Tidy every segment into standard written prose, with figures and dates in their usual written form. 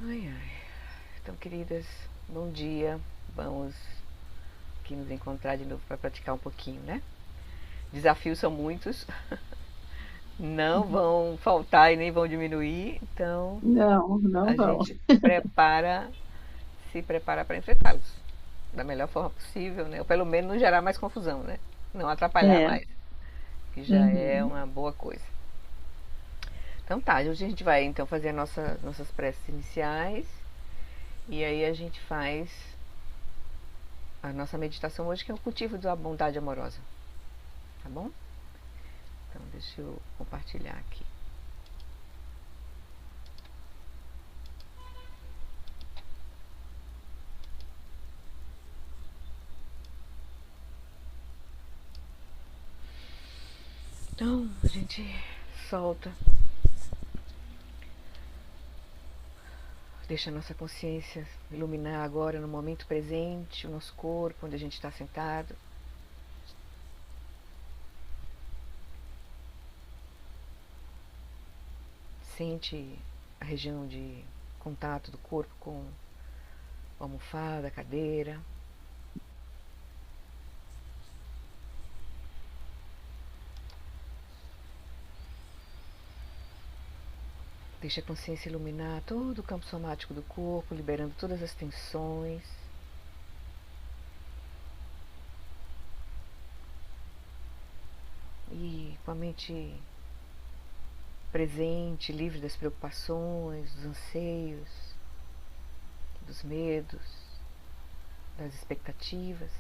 Ai, ai. Então, queridas, bom dia. Vamos aqui nos encontrar de novo para praticar um pouquinho, né? Desafios são muitos, não vão faltar e nem vão diminuir, então Não, não a vão. gente se prepara para enfrentá-los da melhor forma possível, né? Ou pelo menos não gerar mais confusão, né? Não atrapalhar É. mais, que já é Uhum. uma boa coisa. Então tá, hoje a gente vai então fazer nossas preces iniciais e aí a gente faz a nossa meditação hoje, que é o cultivo da bondade amorosa, tá bom? Então deixa eu compartilhar aqui. Então a gente solta, deixa a nossa consciência iluminar agora no momento presente, o nosso corpo, onde a gente está sentado. Sente a região de contato do corpo com a almofada, a cadeira. Deixa a consciência iluminar todo o campo somático do corpo, liberando todas as tensões. E com a mente presente, livre das preocupações, dos anseios, dos medos, das expectativas.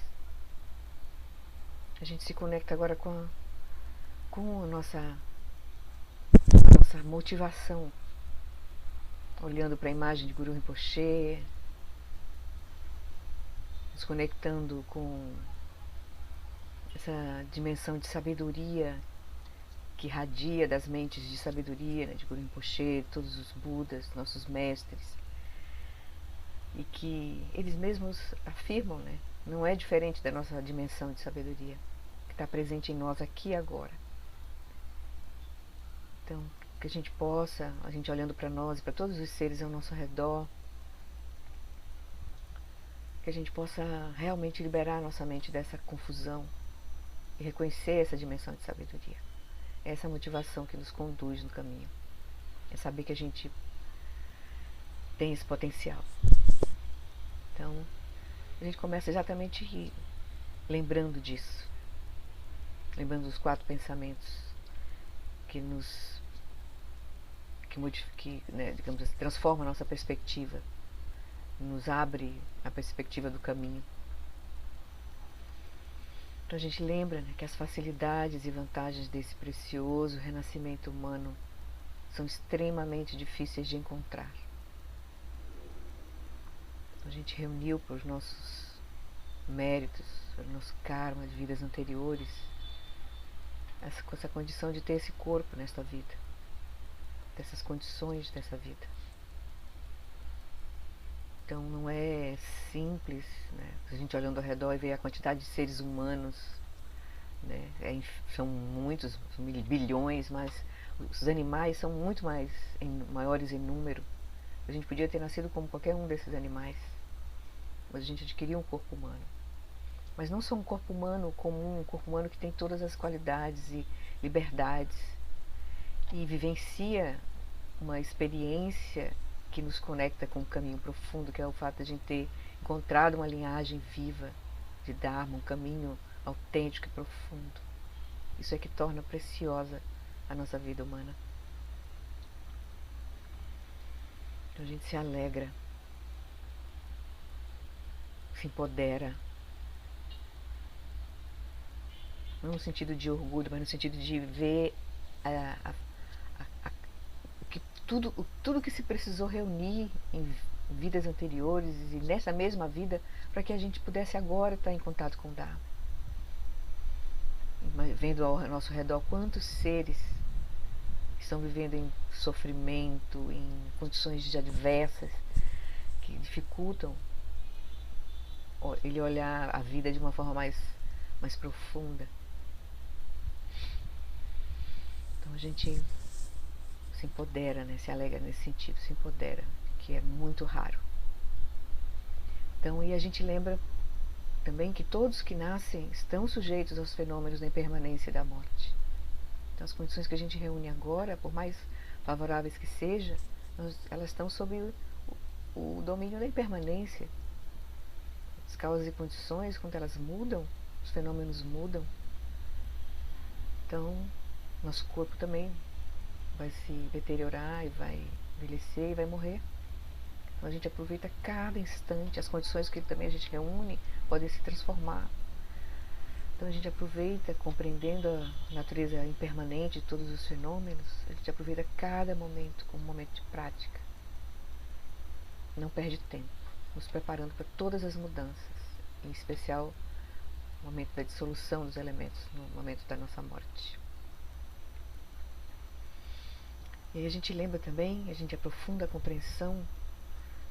A gente se conecta agora com a nossa motivação, olhando para a imagem de Guru Rinpoche, nos conectando com essa dimensão de sabedoria que irradia das mentes de sabedoria, né, de Guru Rinpoche, todos os Budas, nossos mestres, e que eles mesmos afirmam, né, não é diferente da nossa dimensão de sabedoria, que está presente em nós aqui e agora. Então, que a gente possa, a gente olhando para nós e para todos os seres ao nosso redor, que a gente possa realmente liberar a nossa mente dessa confusão e reconhecer essa dimensão de sabedoria. É essa motivação que nos conduz no caminho. É saber que a gente tem esse potencial. Então, a gente começa exatamente lembrando disso. Lembrando dos 4 pensamentos que nos né, digamos assim, transforma a nossa perspectiva, nos abre a perspectiva do caminho. Então a gente lembra, né, que as facilidades e vantagens desse precioso renascimento humano são extremamente difíceis de encontrar. A gente reuniu para os nossos méritos, para o nosso karma de vidas anteriores, essa condição de ter esse corpo nesta vida, dessas condições dessa vida. Então não é simples, né? A gente olhando ao redor e vê a quantidade de seres humanos, né? São muitos, bilhões, mas os animais são muito maiores em número. A gente podia ter nascido como qualquer um desses animais, mas a gente adquiriu um corpo humano. Mas não só um corpo humano comum, um corpo humano que tem todas as qualidades e liberdades e vivencia uma experiência que nos conecta com um caminho profundo, que é o fato de a gente ter encontrado uma linhagem viva de Dharma, um caminho autêntico e profundo. Isso é que torna preciosa a nossa vida humana. Então a gente se alegra, se empodera, não no sentido de orgulho, mas no sentido de ver a, a, a, que tudo que se precisou reunir em vidas anteriores e nessa mesma vida para que a gente pudesse agora estar em contato com o Dharma. Vendo ao nosso redor quantos seres estão vivendo em sofrimento, em condições adversas que dificultam ele olhar a vida de uma forma mais profunda. Então a gente se empodera, né? Se alegra nesse sentido, se empodera. Que que é muito raro. Então, e a gente lembra também que todos que nascem estão sujeitos aos fenômenos da impermanência e da morte. Então, as condições que a gente reúne agora, por mais favoráveis que sejam, elas estão sob o domínio da impermanência. As causas e condições, quando elas mudam, os fenômenos mudam. Então, nosso corpo também vai se deteriorar e vai envelhecer e vai morrer. Então a gente aproveita cada instante, as condições que também a gente reúne podem se transformar. Então a gente aproveita, compreendendo a natureza impermanente de todos os fenômenos, a gente aproveita cada momento como um momento de prática. Não perde tempo, nos preparando para todas as mudanças, em especial no momento da dissolução dos elementos, no momento da nossa morte. E aí a gente lembra também, a gente aprofunda a compreensão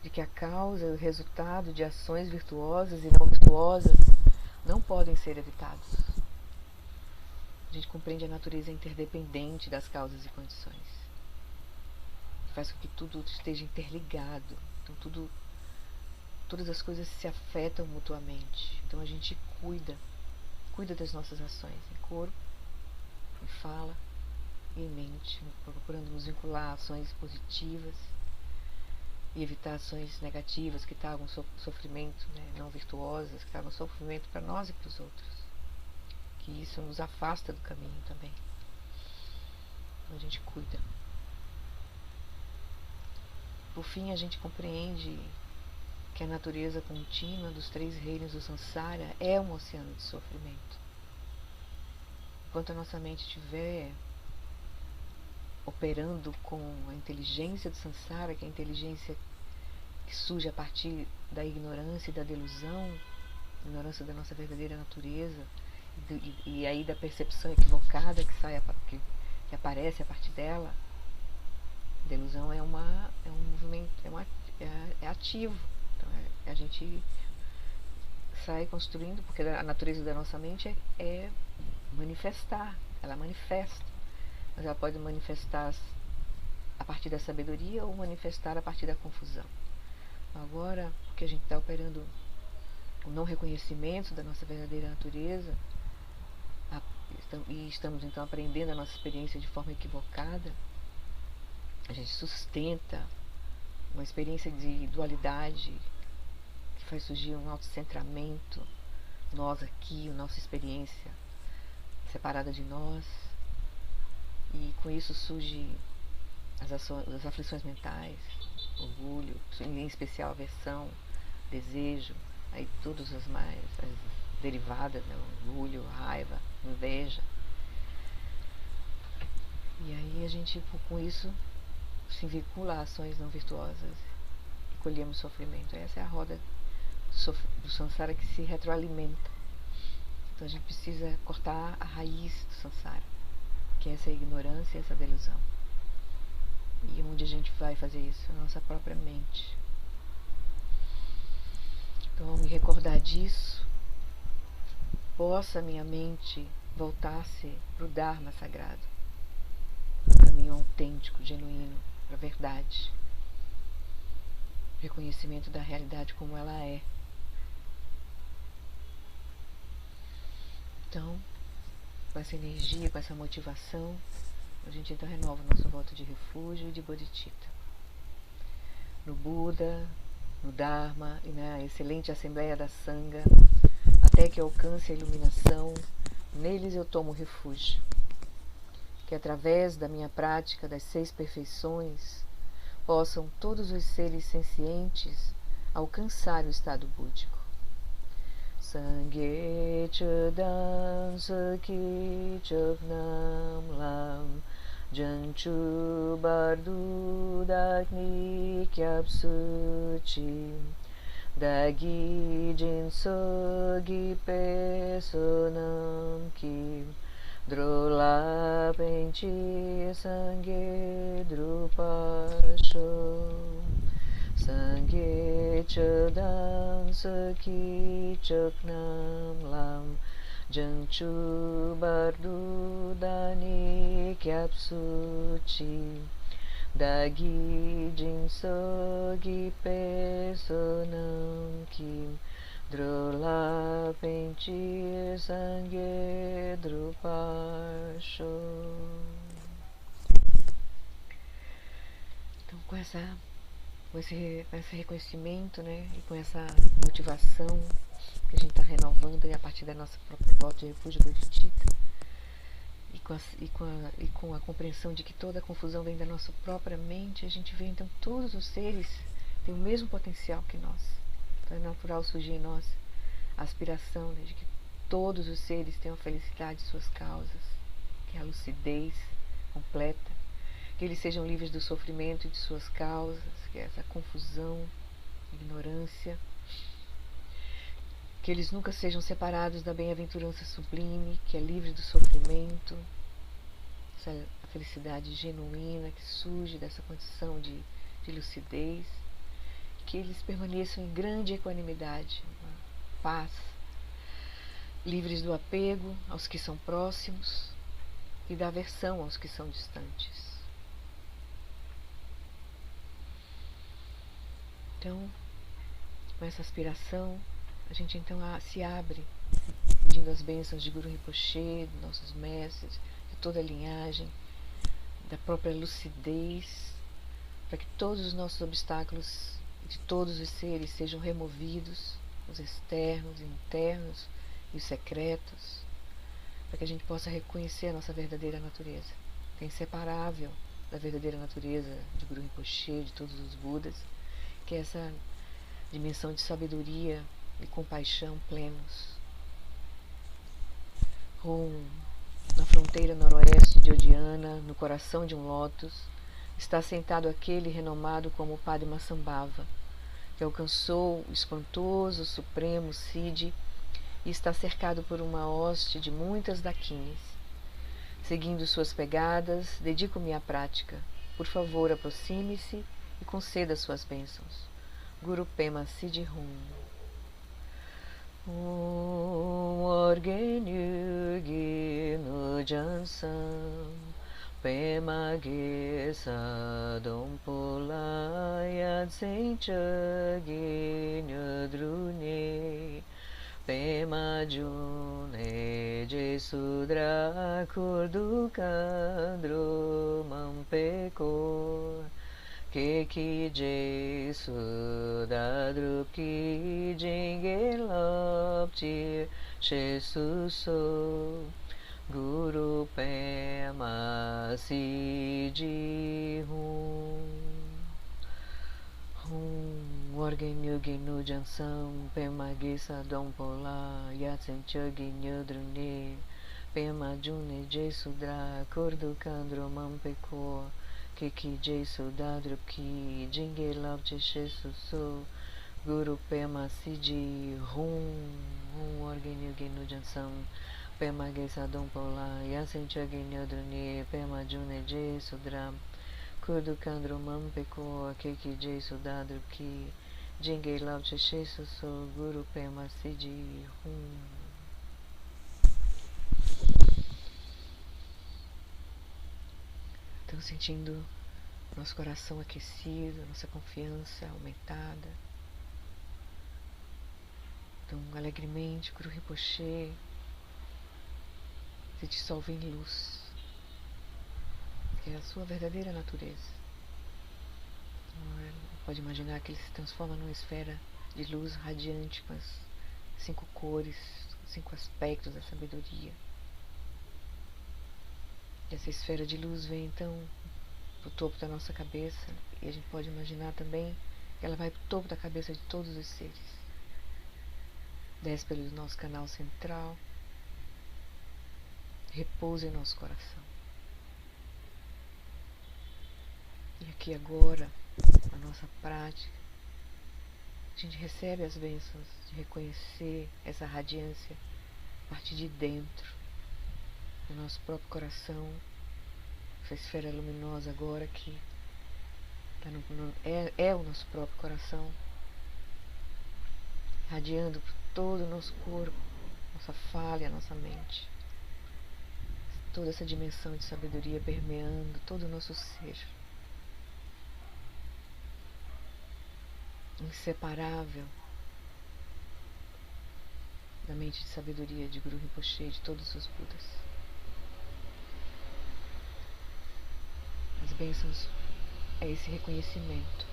de que a causa e o resultado de ações virtuosas e não virtuosas não podem ser evitados. A gente compreende a natureza interdependente das causas e condições. Faz com que tudo esteja interligado. Então todas as coisas se afetam mutuamente. Então a gente cuida das nossas ações em corpo, em fala e em mente, procurando nos vincular a ações positivas e evitar ações negativas que tragam sofrimento, não virtuosas, que tragam sofrimento para nós e para os outros. Que isso nos afasta do caminho também. Então a gente cuida. Por fim, a gente compreende que a natureza contínua dos 3 reinos do Sansara é um oceano de sofrimento. Enquanto a nossa mente estiver operando com a inteligência do Sansara, que é a inteligência que surge a partir da ignorância e da delusão, ignorância da nossa verdadeira natureza, e aí da percepção equivocada que aparece a partir dela. A delusão é um movimento, é ativo. Então a gente sai construindo, porque a natureza da nossa mente é manifestar, ela manifesta. Mas ela pode manifestar a partir da sabedoria ou manifestar a partir da confusão. Agora, porque a gente está operando o não reconhecimento da nossa verdadeira natureza, e estamos então aprendendo a nossa experiência de forma equivocada, a gente sustenta uma experiência de dualidade que faz surgir um autocentramento, nós aqui, a nossa experiência separada de nós, e com isso surge as aflições mentais, orgulho, em especial aversão, desejo, aí todas as derivadas, orgulho, raiva, inveja. E aí a gente, com isso, se vincula a ações não virtuosas e colhemos sofrimento. Essa é a roda do Sansara que se retroalimenta. Então a gente precisa cortar a raiz do Sansara, que é essa ignorância e essa delusão. E onde a gente vai fazer isso? Na nossa própria mente. Então, ao me recordar disso, possa minha mente voltar-se para o Dharma sagrado, o caminho autêntico, genuíno, para a verdade, reconhecimento da realidade como ela é. Então, com essa energia, com essa motivação, a gente então renova o nosso voto de refúgio e de bodhicitta. No Buda, no Dharma e na excelente Assembleia da Sangha, até que alcance a iluminação, neles eu tomo refúgio. Que através da minha prática das 6 perfeições, possam todos os seres sencientes alcançar o estado búdico. Sangye Chudam Saki Choknam Lam Janchu Bardu Dakni Kyapsu Chi Dagi Jinso Gipe Sonam Ki Drola Penchi Sangye Drupasho Sangye Chudam Saki Choknam Lam Janchu Bardu Dani Kyapsu Chi Dagi Jinsogi Personam Kim Drola Pentir Sangue Drupasho. Então, com esse reconhecimento, né, e com essa motivação que a gente está renovando e a partir da nossa própria volta de refúgio bodhicitta, e com a compreensão de que toda a confusão vem da nossa própria mente, a gente vê então todos os seres têm o mesmo potencial que nós. Então é natural surgir em nós a aspiração, né, de que todos os seres tenham a felicidade de suas causas, que é a lucidez completa, que eles sejam livres do sofrimento e de suas causas, que é essa confusão, ignorância, que eles nunca sejam separados da bem-aventurança sublime, que é livre do sofrimento, a felicidade genuína que surge dessa condição de lucidez, que eles permaneçam em grande equanimidade, uma paz, livres do apego aos que são próximos e da aversão aos que são distantes. Então, com essa aspiração, a gente então se abre, pedindo as bênçãos de Guru Rinpoche, de nossos mestres, de toda a linhagem, da própria lucidez, para que todos os nossos obstáculos de todos os seres sejam removidos, os externos, internos e os secretos, para que a gente possa reconhecer a nossa verdadeira natureza, que é inseparável da verdadeira natureza de Guru Rinpoche, de todos os Budas, que é essa dimensão de sabedoria e compaixão plenos. Na fronteira noroeste de Odiana, no coração de um lótus, está sentado aquele renomado como Padmasambhava, que alcançou o espantoso supremo Siddhi e está cercado por uma hoste de muitas dakinis. Seguindo suas pegadas, dedico-me à prática. Por favor, aproxime-se e conceda suas bênçãos. Guru Pema Siddhi Hum. Orgenu Nujansam Pema Gesa Dompolaya Senchagi Nyadrune Pema June Jesudra Kurdukandro Mampekor Keki Jesu Dadruki Jingelapti Shesuso Guru Pema Siddhi Hum Orgenyugi Nujansam Pema Gesa Dompola Yatsenchagi Nyadrune Pema June Jesudra Kurdukandro Mampekor Kiki Jesu Dadruki Jingelapti Shesuso Guru Pema Siddhi Hum Orgenyugi Nujansam Pema Gesa Dompola Yasenchagi Nyadruni Pema June Jesudra Kurdukandro Mampeko Keki Jesu Dadruki Jingelapti Shesuso Guru Pema Siddhi Hum. Então, sentindo nosso coração aquecido, nossa confiança aumentada. Então, alegremente, Guru Rinpoche se dissolve em luz, que é a sua verdadeira natureza. Então, pode imaginar que ele se transforma numa esfera de luz radiante com as 5 cores, 5 aspectos da sabedoria. E essa esfera de luz vem então para o topo da nossa cabeça, e a gente pode imaginar também que ela vai para o topo da cabeça de todos os seres. Desce pelo nosso canal central, repousa em nosso coração. E aqui agora, na nossa prática, a gente recebe as bênçãos de reconhecer essa radiância a partir de dentro, no nosso próprio coração, essa esfera luminosa agora que é o nosso próprio coração, radiando por todo o nosso corpo, nossa fala e a nossa mente. Toda essa dimensão de sabedoria permeando todo o nosso ser. inseparável da mente de sabedoria de Guru Rinpoche e de todos os Budas. As bênçãos é esse reconhecimento,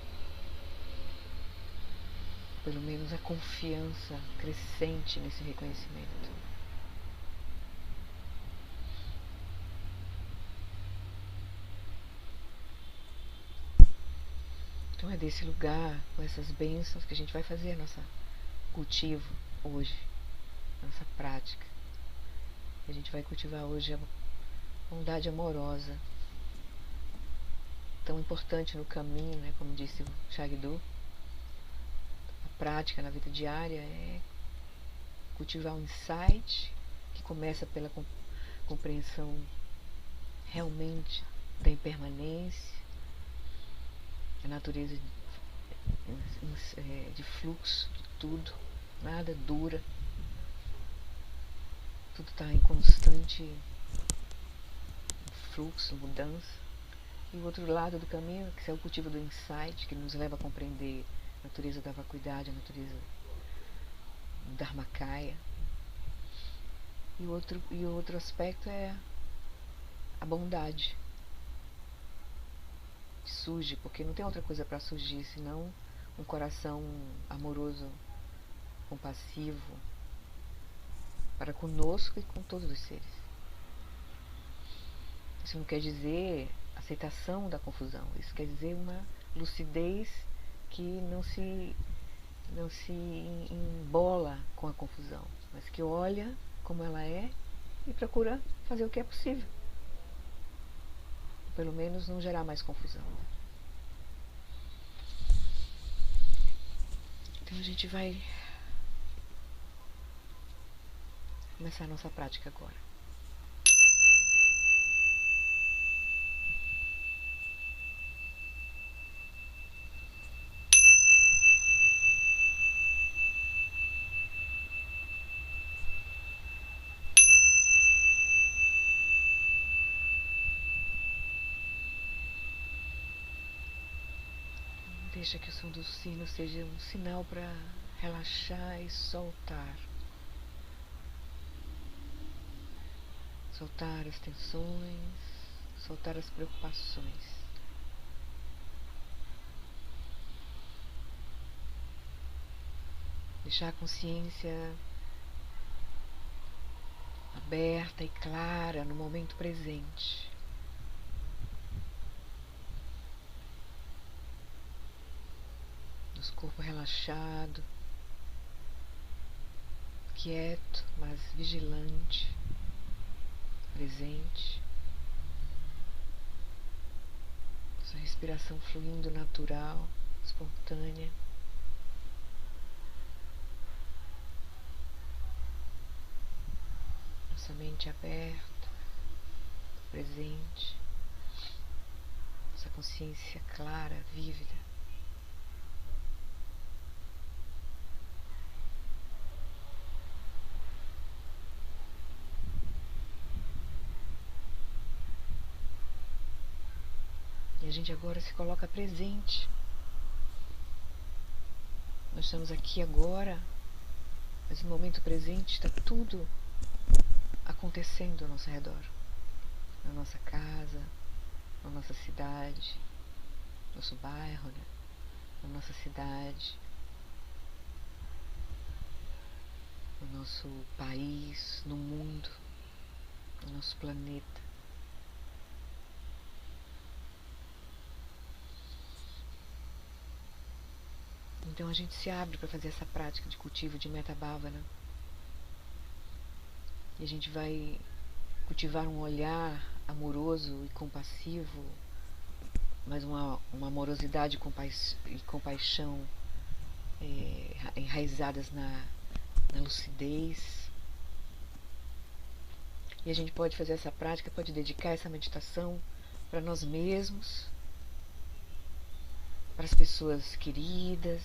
pelo menos a confiança crescente nesse reconhecimento. Então é desse lugar, com essas bênçãos, que a gente vai fazer nosso cultivo hoje, nossa prática. A gente vai cultivar hoje a bondade amorosa, tão importante no caminho, né? Como disse o Shagdu. A prática na vida diária é cultivar um insight que começa pela compreensão realmente da impermanência, a natureza de fluxo de tudo, nada dura, tudo está em constante fluxo, mudança. E o outro lado do caminho, que é o cultivo do insight, que nos leva a compreender a natureza da vacuidade, a natureza do Dharmakaya. E o outro aspecto é a bondade, que surge, porque não tem outra coisa para surgir senão um coração amoroso, compassivo, para conosco e com todos os seres. Isso não quer dizer aceitação da confusão, isso quer dizer uma lucidez que não se embola com a confusão, mas que olha como ela é e procura fazer o que é possível, pelo menos não gerar mais confusão. Então a gente vai começar a nossa prática agora. Deixa que o som do sino seja um sinal para relaxar e soltar. Soltar as tensões, soltar as preocupações. Deixar a consciência aberta e clara no momento presente. Nosso corpo relaxado, quieto, mas vigilante, presente. Nossa respiração fluindo natural, espontânea. Nossa mente aberta, presente. Nossa consciência clara, vívida. E a gente agora se coloca presente. Nós estamos aqui agora, mas no momento presente está tudo acontecendo ao nosso redor. Na nossa casa, na nossa cidade, nosso bairro, né? Na nossa cidade, no nosso país, no mundo, no nosso planeta. Então a gente se abre para fazer essa prática de cultivo de Metta Bhavana. E a gente vai cultivar um olhar amoroso e compassivo, mas uma amorosidade e compaixão enraizadas na lucidez. E a gente pode fazer essa prática, pode dedicar essa meditação para nós mesmos, para as pessoas queridas,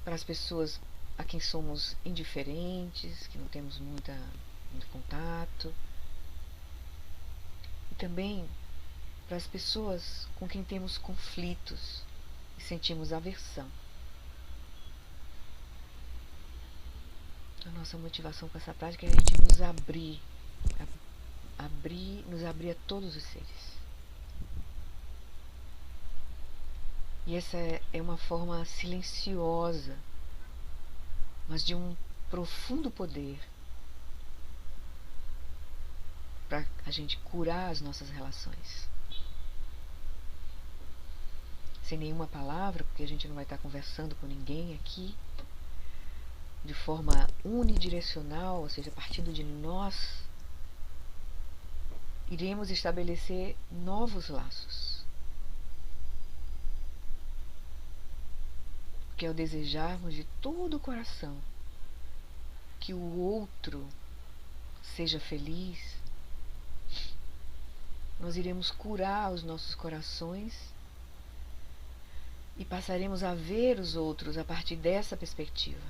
para as pessoas a quem somos indiferentes, que não temos muito contato, e também para as pessoas com quem temos conflitos, e sentimos aversão. A nossa motivação com essa prática é a gente nos abrir, nos abrir a todos os seres. E essa é uma forma silenciosa, mas de um profundo poder para a gente curar as nossas relações. Sem nenhuma palavra, porque a gente não vai estar conversando com ninguém aqui, de forma unidirecional, ou seja, partindo de nós, iremos estabelecer novos laços. Porque ao desejarmos de todo o coração que o outro seja feliz, nós iremos curar os nossos corações e passaremos a ver os outros a partir dessa perspectiva.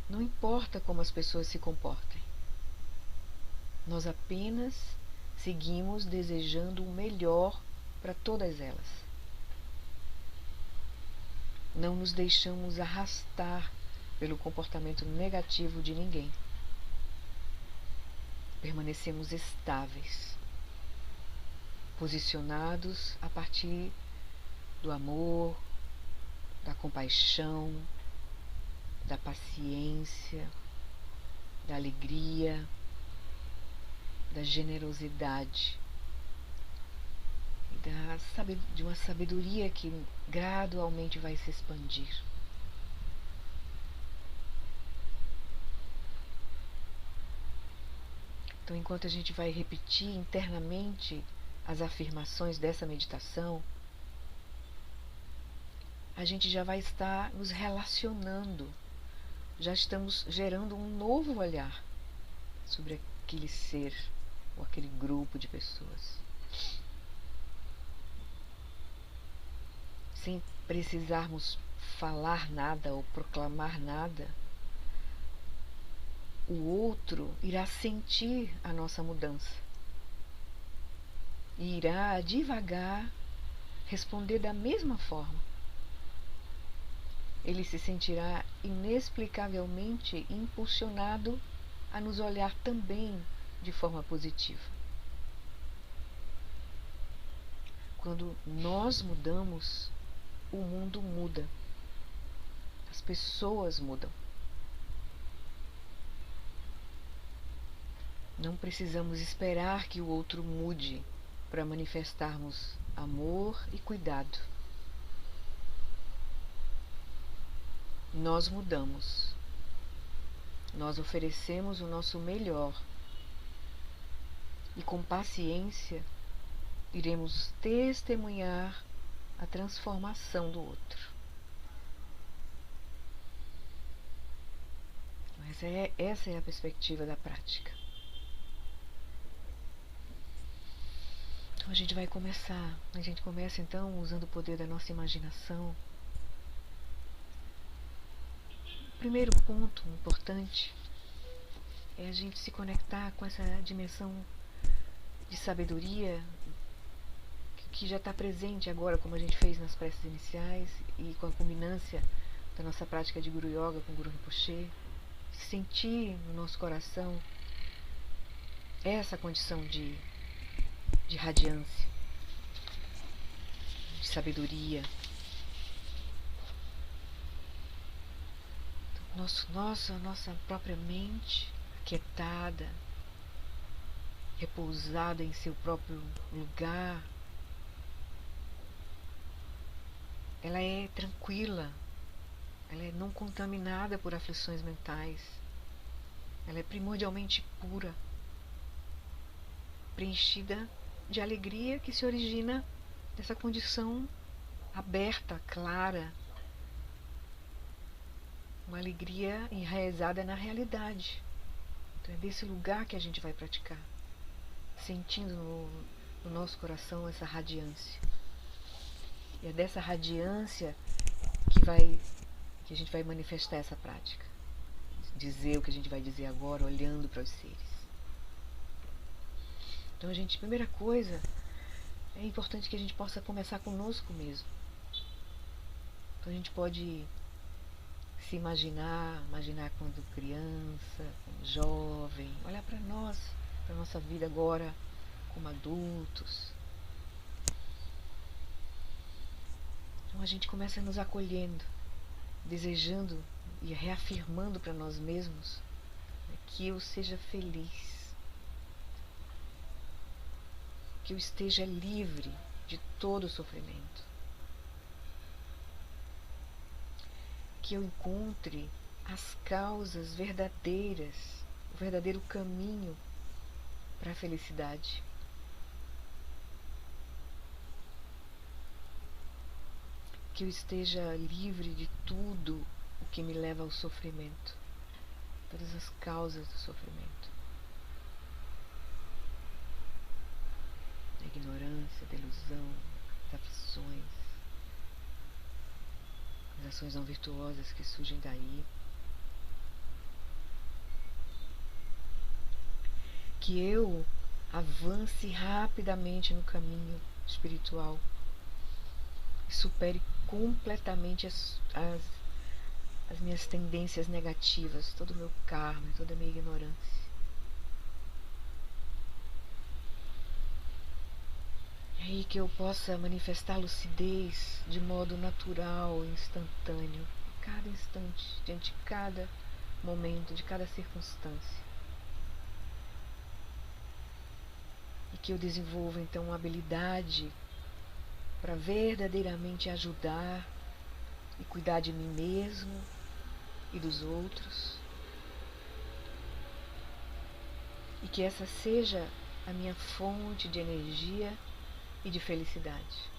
Não importa como as pessoas se comportem, nós apenas seguimos desejando o melhor para todas elas. Não nos deixamos arrastar pelo comportamento negativo de ninguém. Permanecemos estáveis, posicionados a partir do amor, da compaixão, da paciência, da alegria, da generosidade, de uma sabedoria que gradualmente vai se expandir. Então, enquanto a gente vai repetir internamente as afirmações dessa meditação, a gente já vai estar nos relacionando, já estamos gerando um novo olhar sobre aquele ser ou aquele grupo de pessoas. Sem precisarmos falar nada ou proclamar nada, o outro irá sentir a nossa mudança e irá devagar responder da mesma forma. Ele se sentirá inexplicavelmente impulsionado a nos olhar também de forma positiva. Quando nós mudamos, o mundo muda, as pessoas mudam. Não precisamos esperar que o outro mude para manifestarmos amor e cuidado. Nós mudamos. Nós oferecemos o nosso melhor e com paciência iremos testemunhar a transformação do outro. Essa é a perspectiva da prática. Então a gente vai começar. A gente começa então usando o poder da nossa imaginação. O primeiro ponto importante é a gente se conectar com essa dimensão de sabedoria que já está presente agora, como a gente fez nas preces iniciais e com a culminância da nossa prática de Guru Yoga com Guru Rinpoche. Sentir no nosso coração essa condição de radiância, de sabedoria. Nossa própria mente aquietada, repousada em seu próprio lugar, ela é tranquila, ela é não contaminada por aflições mentais, ela é primordialmente pura, preenchida de alegria que se origina dessa condição aberta, clara, uma alegria enraizada na realidade. Então é desse lugar que a gente vai praticar, sentindo no nosso coração essa radiância. E é dessa radiância que a gente vai manifestar essa prática, dizer o que a gente vai dizer agora, olhando para os seres. Então a primeira coisa, é importante que a gente possa começar conosco mesmo. Então a gente pode se imaginar quando criança, quando jovem, olhar para nós, para nossa vida agora como adultos. Então a gente começa nos acolhendo, desejando e reafirmando para nós mesmos, né, que eu seja feliz, que eu esteja livre de todo sofrimento, que eu encontre as causas verdadeiras, o verdadeiro caminho para a felicidade. Que eu esteja livre de tudo o que me leva ao sofrimento, todas as causas do sofrimento, da ignorância, da ilusão, das aflições, as ações não virtuosas que surgem daí. Que eu avance rapidamente no caminho espiritual e supere completamente as minhas tendências negativas, todo o meu karma, toda a minha ignorância. E aí que eu possa manifestar lucidez de modo natural, instantâneo, a cada instante, diante de cada momento, de cada circunstância. E que eu desenvolva então uma habilidade para verdadeiramente ajudar e cuidar de mim mesmo e dos outros. E que essa seja a minha fonte de energia e de felicidade.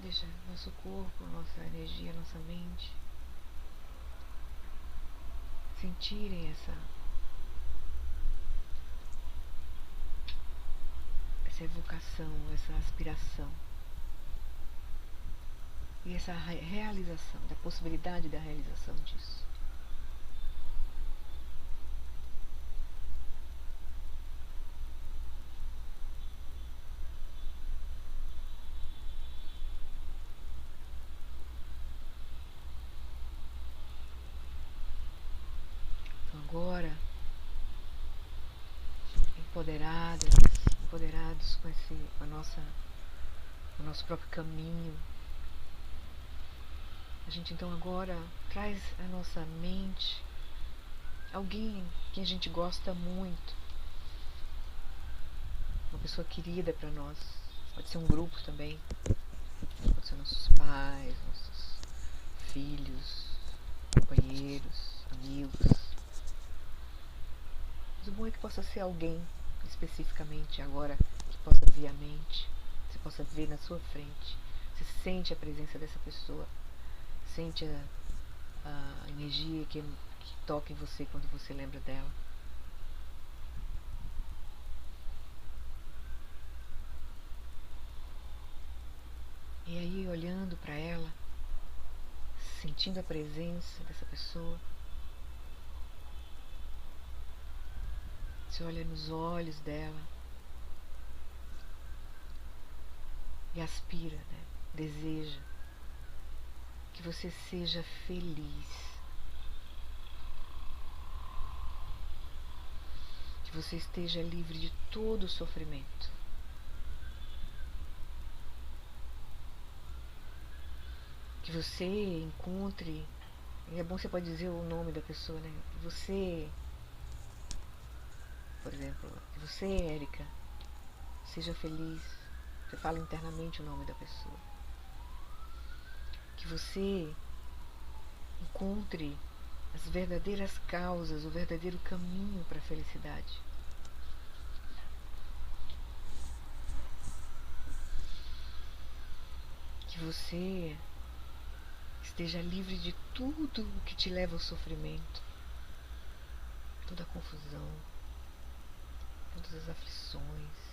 Deixa nosso corpo, nossa energia, nossa mente sentirem essa evocação, essa aspiração e essa realização, da possibilidade da realização disso. Então agora, empoderados com o nosso próprio caminho, a gente então agora traz à nossa mente alguém que a gente gosta muito, uma pessoa querida para nós. Pode ser um grupo também, pode ser nossos pais, nossos filhos, companheiros, amigos. Mas o bom é que possa ser alguém especificamente agora que possa vir à mente, você possa ver na sua frente. Você sente a presença dessa pessoa, sente a energia que toca em você quando você lembra dela. E aí, olhando para ela, sentindo a presença dessa pessoa, você olha nos olhos dela e aspira, né? Deseja que você seja feliz, que você esteja livre de todo o sofrimento, que você encontre, e é bom você pode dizer o nome da pessoa, né? Que você, por exemplo, que você, Érica, seja feliz. Você fala internamente o nome da pessoa. Que você encontre as verdadeiras causas, o verdadeiro caminho para a felicidade. Que você esteja livre de tudo o que te leva ao sofrimento, toda a confusão, todas as aflições.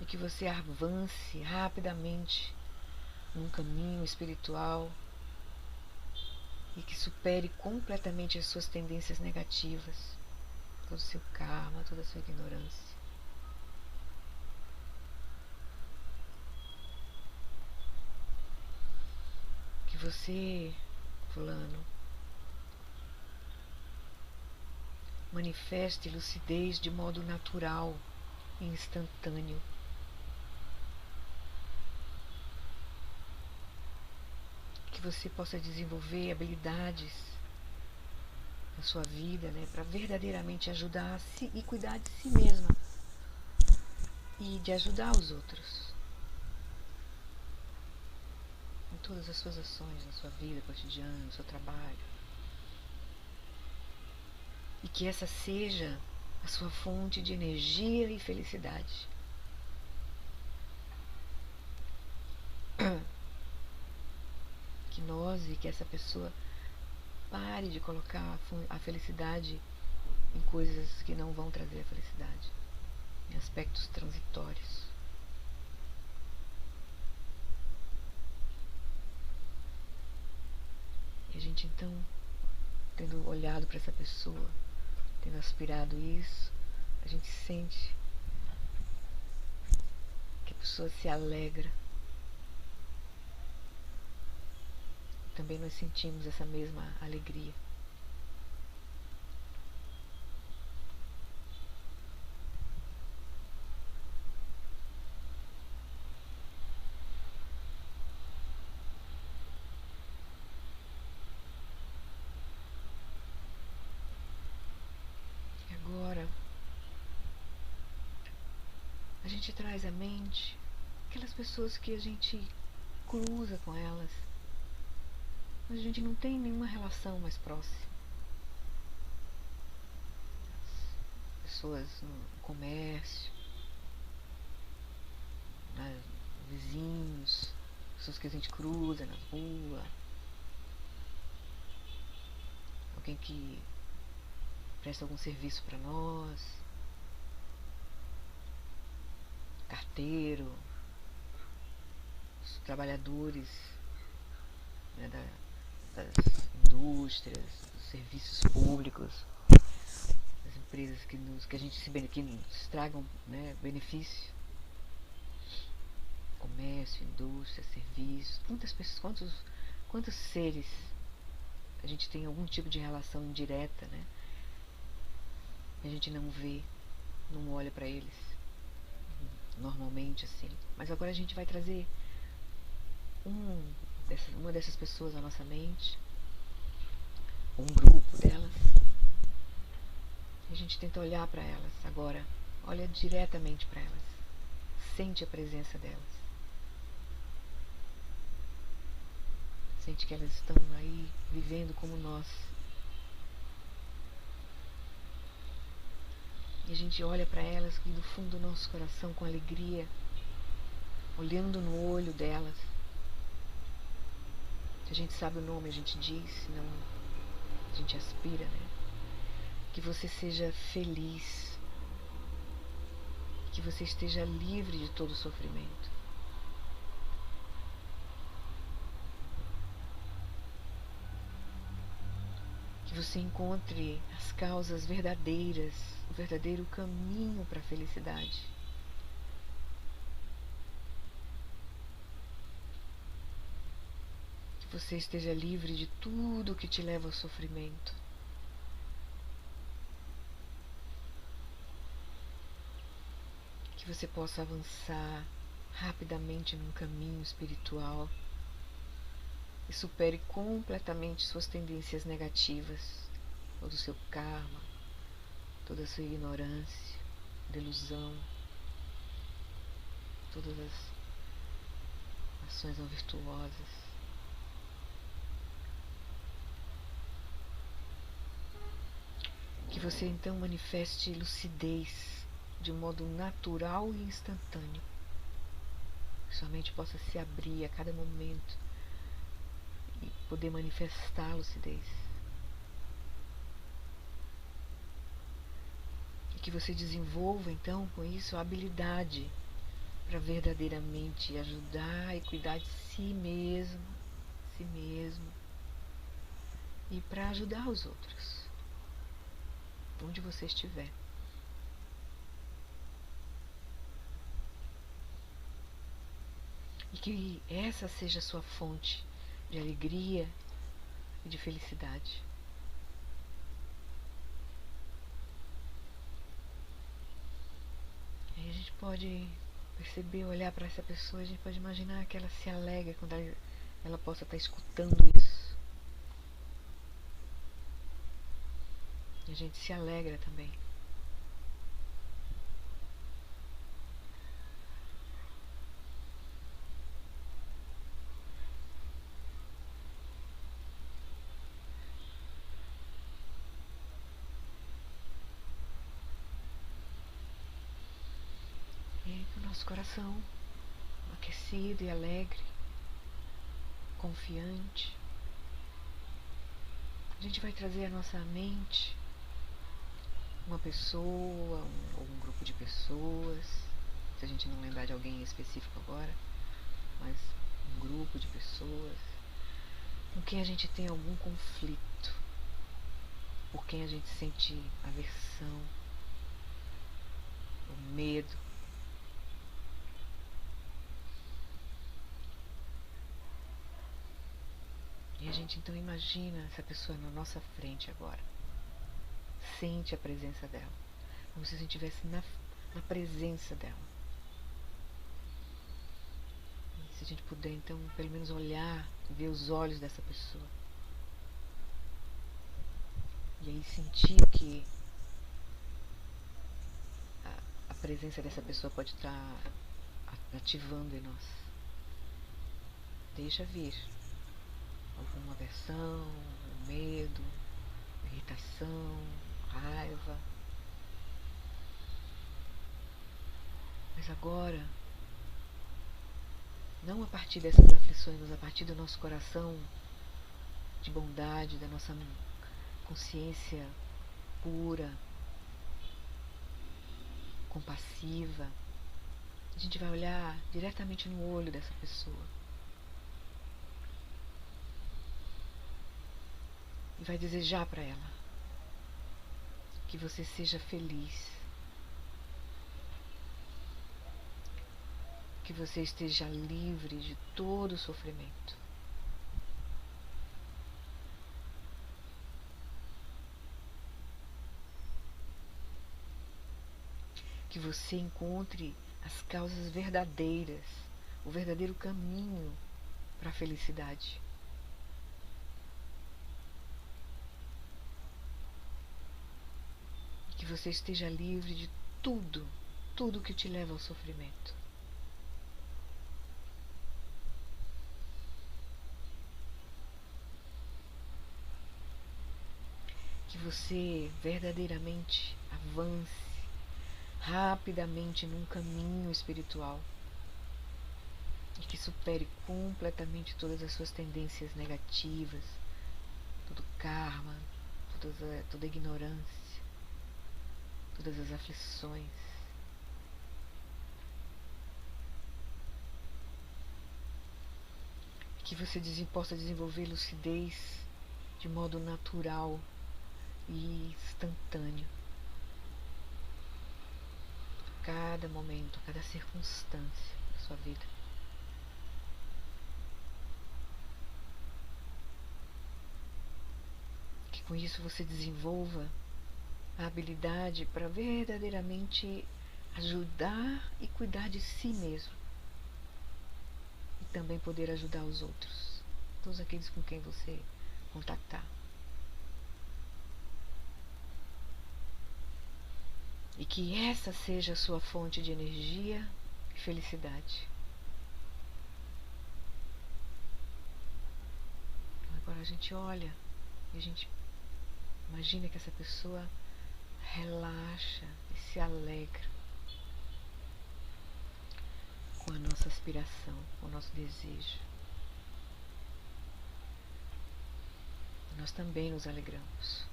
e que você avance rapidamente num caminho espiritual e que supere completamente as suas tendências negativas, todo o seu karma, toda a sua ignorância. Que você, fulano, manifeste lucidez de modo natural e instantâneo. Que você possa desenvolver habilidades na sua vida, né, para verdadeiramente ajudar a si e cuidar de si mesma e de ajudar os outros em todas as suas ações, na sua vida cotidiana, no seu trabalho. E que essa seja a sua fonte de energia e felicidade. Que nós e que essa pessoa pare de colocar a felicidade em coisas que não vão trazer a felicidade, em aspectos transitórios. E a gente então, tendo olhado para essa pessoa, tendo aspirado isso, a gente sente que a pessoa se alegra. E também nós sentimos essa mesma alegria. E agora a gente traz à mente aquelas pessoas que a gente cruza com elas, mas a gente não tem nenhuma relação mais próxima. Pessoas no comércio, né, vizinhos, pessoas que a gente cruza na rua, alguém que presta algum serviço para nós, carteiro, os trabalhadores, né, das indústrias, dos serviços públicos, das empresas que a gente que nos tragam, né, benefício, comércio, indústria, serviços, muitas pessoas, quantos seres a gente tem algum tipo de relação indireta, né? A gente não vê, não olha para eles normalmente assim. Mas agora a gente vai trazer uma dessas pessoas à nossa mente, um grupo delas. E a gente tenta olhar para elas agora, olha diretamente para elas, sente a presença delas. Sente que elas estão aí vivendo como nós. E a gente olha para elas do fundo do nosso coração com alegria, olhando no olho delas. Se a gente sabe o nome, a gente diz, senão a gente aspira, né? Que você seja feliz, que você esteja livre de todo sofrimento. Que você encontre as causas verdadeiras, o verdadeiro caminho para a felicidade. Que você esteja livre de tudo que te leva ao sofrimento. Que você possa avançar rapidamente num caminho espiritual e supere completamente suas tendências negativas, todo o seu karma, toda a sua ignorância, delusão, todas as ações não virtuosas. Que você então manifeste lucidez de modo natural e instantâneo. Que sua mente possa se abrir a cada momento e poder manifestar a lucidez. E que você desenvolva então com isso a habilidade para verdadeiramente ajudar e cuidar de si mesmo, e para ajudar os outros, onde você estiver. E que essa seja a sua fonte de alegria e de felicidade. Aí a gente pode perceber, olhar para essa pessoa, a gente pode imaginar que ela se alegra quando ela possa estar escutando isso. E a gente se alegra também. E com o nosso coração aquecido e alegre, confiante, a gente vai trazer à nossa mente uma pessoa, ou um grupo de pessoas, se a gente não lembrar de alguém em específico agora, mas um grupo de pessoas com quem a gente tem algum conflito, por quem a gente sente aversão, ou medo. E a gente então imagina essa pessoa na nossa frente agora. Sente a presença dela, como se a gente estivesse na presença dela. E se a gente puder então pelo menos olhar, ver os olhos dessa pessoa. E aí sentir que a presença dessa pessoa pode estar ativando em nós. Deixa vir alguma aversão, medo, irritação, raiva. Mas agora, não a partir dessas aflições, mas a partir do nosso coração de bondade, da nossa consciência pura, compassiva, a gente vai olhar diretamente no olho dessa pessoa e vai desejar para ela que você seja feliz, que você esteja livre de todo o sofrimento. Que você encontre as causas verdadeiras, o verdadeiro caminho para a felicidade. Que você esteja livre de tudo que te leva ao sofrimento. Que você verdadeiramente avance rapidamente num caminho espiritual e que supere completamente todas as suas tendências negativas, todo karma, toda ignorância, todas as aflições. Que você possa desenvolver lucidez de modo natural e instantâneo. Cada momento, cada circunstância da sua vida. Que com isso você desenvolva a habilidade para verdadeiramente ajudar e cuidar de si mesmo. E também poder ajudar os outros, todos aqueles com quem você contactar. E que essa seja a sua fonte de energia e felicidade. Agora a gente olha e a gente imagina que essa pessoa relaxa e se alegra com a nossa aspiração, com o nosso desejo. Nós também nos alegramos.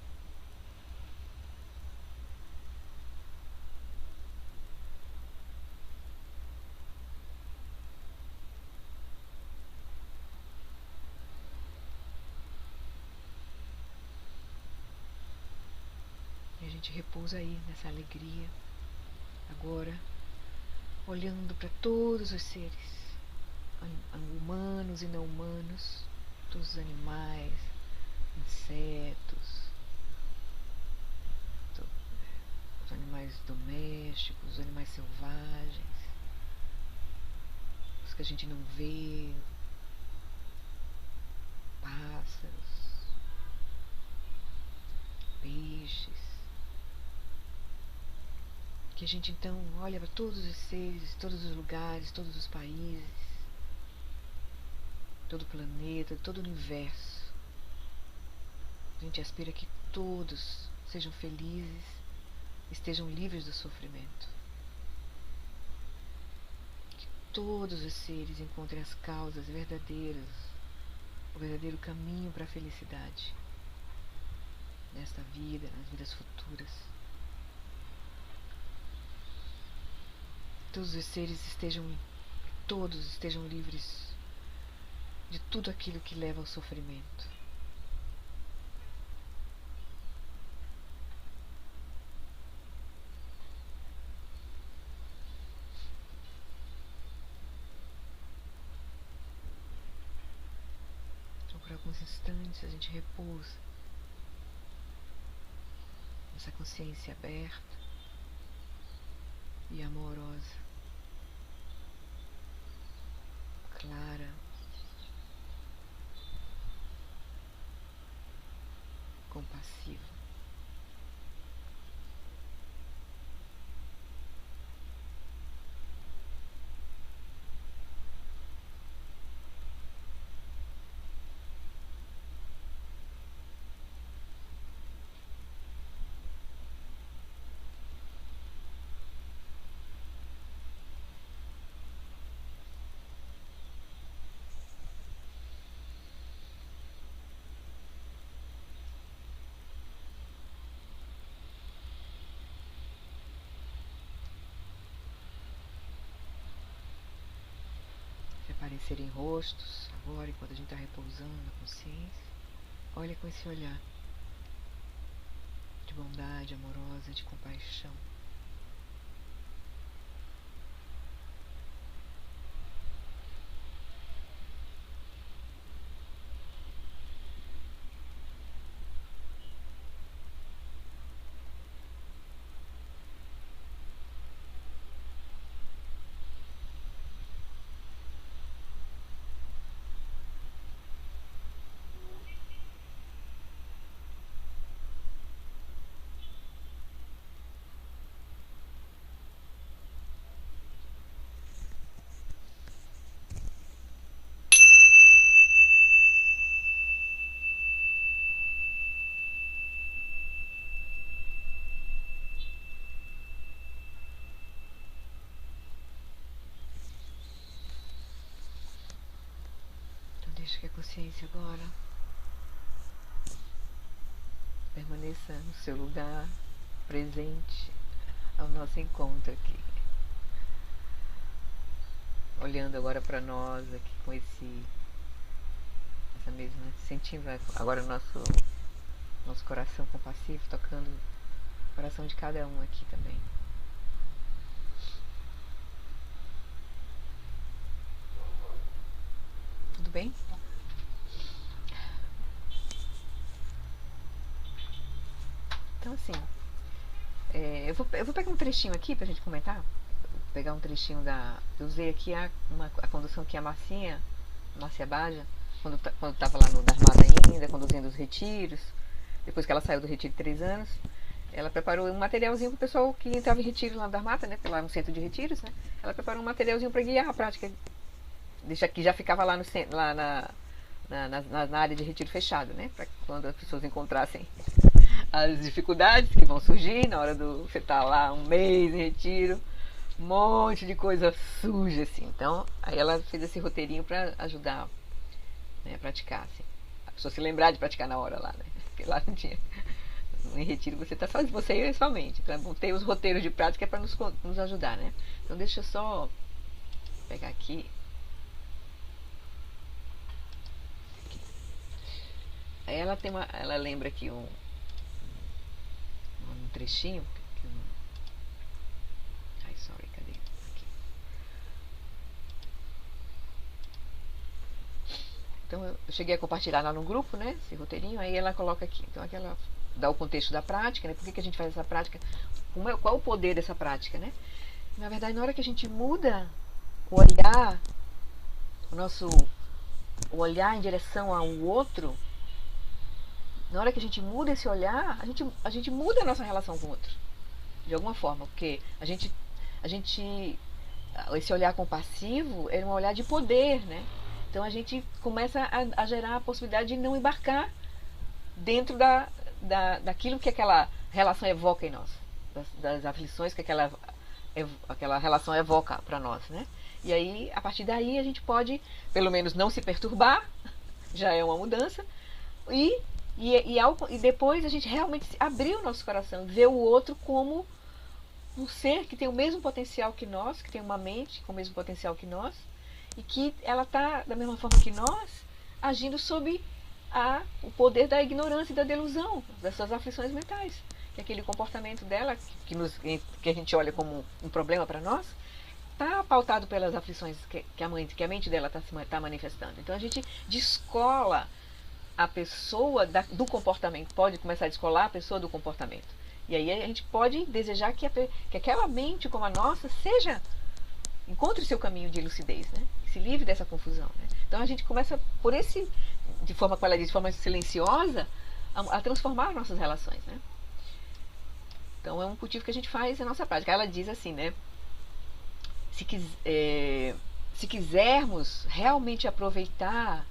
gente repousa aí nessa alegria, agora, olhando para todos os seres, humanos e não humanos, todos os animais, insetos, os animais domésticos, os animais selvagens, os que a gente não vê, pássaros, peixes. Que a gente então olha para todos os seres, todos os lugares, todos os países, todo o planeta, todo o universo. A gente aspira que todos sejam felizes, estejam livres do sofrimento. Que todos os seres encontrem as causas verdadeiras, o verdadeiro caminho para a felicidade nesta vida, nas vidas futuras. Todos os seres todos estejam livres de tudo aquilo que leva ao sofrimento. Então, por alguns instantes, a gente repousa essa consciência aberta e amorosa, clara, compassiva. Aparecerem rostos agora, enquanto a gente está repousando na consciência. Olha com esse olhar de bondade amorosa, de compaixão. Deixa que a consciência agora permaneça no seu lugar, presente ao nosso encontro aqui. Olhando agora para nós aqui com essa mesma, sentindo agora o nosso coração compassivo, tocando o coração de cada um aqui também. Tudo bem? Então, assim, eu vou pegar um trechinho aqui pra gente comentar. Vou pegar um trechinho eu usei aqui a condução que a Márcia Baja, quando estava lá no Dharmata ainda, conduzindo os retiros, depois que ela saiu do retiro de 3 anos, ela preparou um materialzinho para o pessoal que entrava em retiro lá no Dharmata, né, lá no centro de retiros, né? Ela preparou um materialzinho para guiar a prática, que já ficava lá, lá na área de retiro fechado, né, para quando as pessoas encontrassem as dificuldades que vão surgir na hora do você estar lá um mês em retiro, um monte de coisa suja assim. Então aí ela fez esse roteirinho para ajudar, né, a praticar assim. A pessoa se lembrar de praticar na hora lá, né, porque lá não tinha. Em retiro você está sozinho, você e sua mente. Então tem os roteiros de prática para nos ajudar, né. Então deixa eu só pegar aqui. Ela lembra aqui um trechinho. Ai, sorry, cadê? Aqui. Então eu cheguei a compartilhar lá no grupo, né? Esse roteirinho, aí ela coloca aqui. Então aqui ela dá o contexto da prática, né? Por que a gente faz essa prática? Qual é o poder dessa prática, né? Na verdade, na hora que a gente muda o olhar, o olhar em direção ao outro, na hora que a gente muda esse olhar, a gente muda a nossa relação com o outro. De alguma forma, porque esse olhar compassivo é um olhar de poder, né? Então a gente começa a gerar a possibilidade de não embarcar dentro daquilo que aquela relação evoca em nós, das aflições que aquela relação evoca para nós, né? E aí, a partir daí, a gente pode, pelo menos, não se perturbar, já é uma mudança, e depois a gente realmente abrir o nosso coração, ver o outro como um ser que tem o mesmo potencial que nós, que tem uma mente com o mesmo potencial que nós, e que ela está, da mesma forma que nós, agindo sob o poder da ignorância e da delusão, das suas aflições mentais. Que aquele comportamento dela, que a gente olha como um problema para nós, está pautado pelas aflições que a mente dela está manifestando. Então a gente descola a pessoa do comportamento, pode começar a descolar a pessoa do comportamento. E aí a gente pode desejar que aquela mente como a nossa encontre o seu caminho de lucidez, né? Se livre dessa confusão, né? Então a gente começa de forma, como ela diz, de forma silenciosa, a transformar nossas relações, né? Então é um cultivo que a gente faz na nossa prática. Ela diz assim, né? Se quisermos realmente aproveitar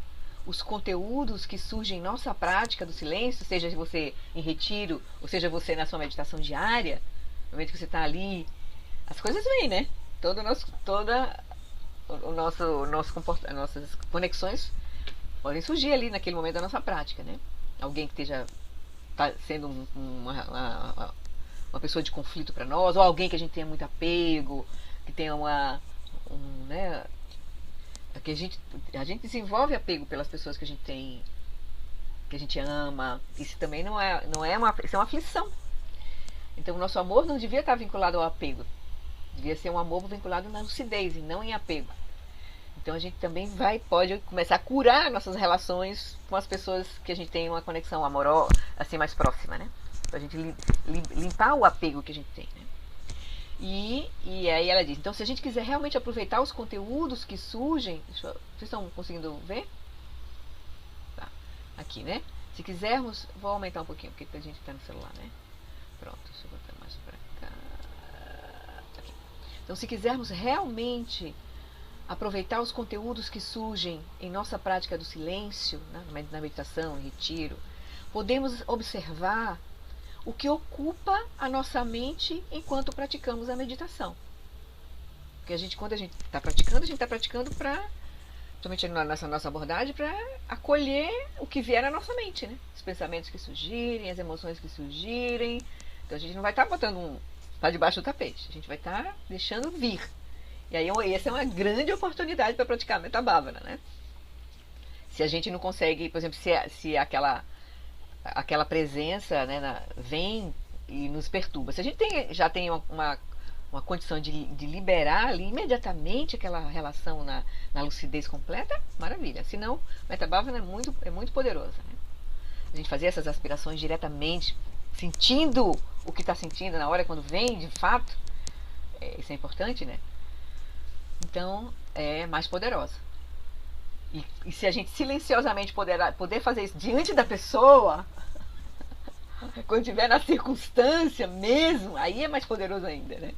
os conteúdos que surgem em nossa prática do silêncio, seja você em retiro, ou seja você na sua meditação diária, no momento que você está ali, as coisas vêm, né? Nossas conexões podem surgir ali naquele momento da nossa prática, né? Alguém que tá sendo uma pessoa de conflito para nós, ou alguém que a gente tenha muito apego, que tenha né? Que a gente desenvolve apego pelas pessoas que a gente ama. Isso também isso é uma aflição. Então o nosso amor não devia estar vinculado ao apego. Devia ser um amor vinculado na lucidez e não em apego. Então a gente também pode começar a curar nossas relações com as pessoas que a gente tem uma conexão amorosa, assim, mais próxima, né? Pra gente limpar o apego que a gente tem, né? E aí ela diz, então se a gente quiser realmente aproveitar os conteúdos que surgem, vocês estão conseguindo ver? Tá, aqui, né? Se quisermos, vou aumentar um pouquinho, porque a gente está no celular, né? Pronto, deixa eu botar mais pra cá. Aqui. Então se quisermos realmente aproveitar os conteúdos que surgem em nossa prática do silêncio, né, na meditação, em retiro, podemos observar o que ocupa a nossa mente enquanto praticamos a meditação. Porque quando a gente está praticando para, somente nessa nossa abordagem, para acolher o que vier na nossa mente, né? Os pensamentos que surgirem, as emoções que surgirem. Então a gente não vai estar botando para debaixo do tapete, a gente vai estar deixando vir. E aí essa é uma grande oportunidade para praticar a Metabhavana, né? Se a gente não consegue, por exemplo, se aquela presença, né, vem e nos perturba. Se a gente já tem uma condição de liberar ali imediatamente aquela relação na lucidez completa, maravilha. Se não, Metabhavana é muito poderosa, né? A gente fazer essas aspirações diretamente, sentindo o que está sentindo na hora, quando vem, de fato, isso é importante, né? Então, é mais poderosa. E se a gente silenciosamente poder fazer isso diante da pessoa, quando estiver na circunstância mesmo, aí é mais poderoso ainda, né?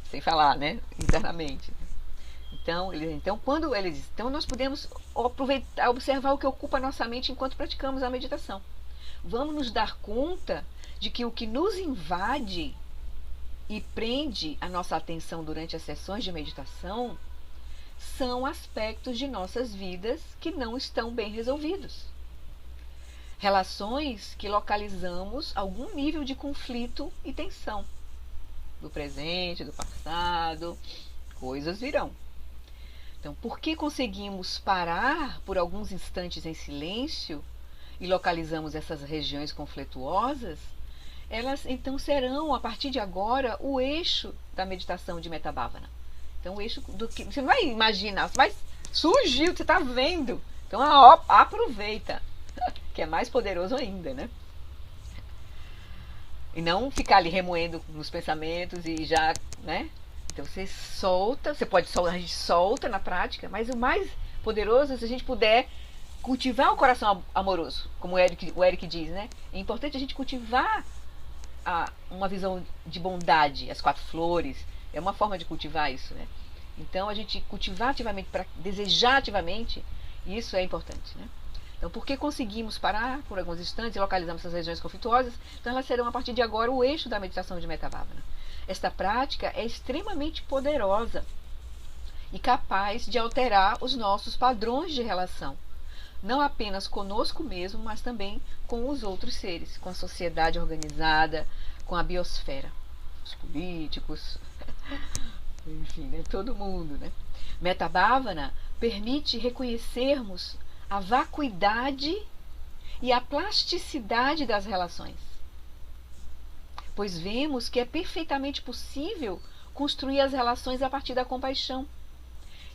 Sem falar, né? Internamente. Então, quando ele diz, então nós podemos observar o que ocupa a nossa mente enquanto praticamos a meditação. Vamos nos dar conta de que o que nos invade e prende a nossa atenção durante as sessões de meditação são aspectos de nossas vidas que não estão bem resolvidos. Relações que localizamos algum nível de conflito e tensão. Do presente, do passado, coisas virão. Então, porque conseguimos parar por alguns instantes em silêncio e localizamos essas regiões conflituosas, elas então serão, a partir de agora, o eixo da meditação de Metta Bhavana. Então, o eixo do que. Você não vai imaginar, você vai surgir, você está vendo. Então, aproveita, que é mais poderoso ainda, né? E não ficar ali remoendo nos pensamentos e já, né? Então você solta, você pode soltar, a gente solta na prática, mas o mais poderoso é se a gente puder cultivar o coração amoroso, como o Eric diz, né? É importante a gente cultivar uma visão de bondade, as 4 flores, é uma forma de cultivar isso, né? Então a gente cultivar ativamente, para desejar ativamente, isso é importante, né? Então, porque conseguimos parar por alguns instantes e localizamos essas regiões conflituosas, então elas serão a partir de agora o eixo da meditação de Metta Bhavana. Esta prática é extremamente poderosa e capaz de alterar os nossos padrões de relação, não apenas conosco mesmo, mas também com os outros seres, com a sociedade organizada, com a biosfera, os políticos, enfim, né, todo mundo, né? Metta Bhavana permite reconhecermos a vacuidade e a plasticidade das relações, pois vemos que é perfeitamente possível construir as relações a partir da compaixão.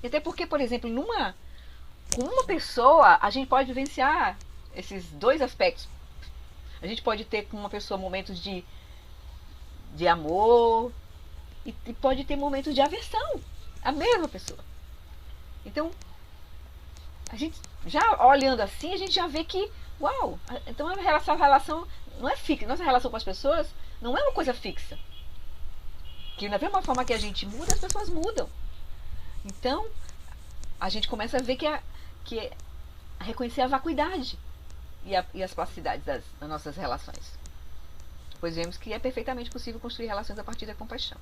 E até porque, por exemplo, com uma pessoa, a gente pode vivenciar esses dois aspectos. A gente pode ter com uma pessoa momentos de amor e pode ter momentos de aversão. A mesma pessoa. Então, a gente já olhando assim, a gente já vê que, uau, então a relação não é fixa. Nossa relação com as pessoas não é uma coisa fixa. Que da mesma forma que a gente muda, as pessoas mudam. Então, a gente começa a ver a reconhecer a vacuidade e as plasticidades das nossas relações. Pois vemos que é perfeitamente possível construir relações a partir da compaixão.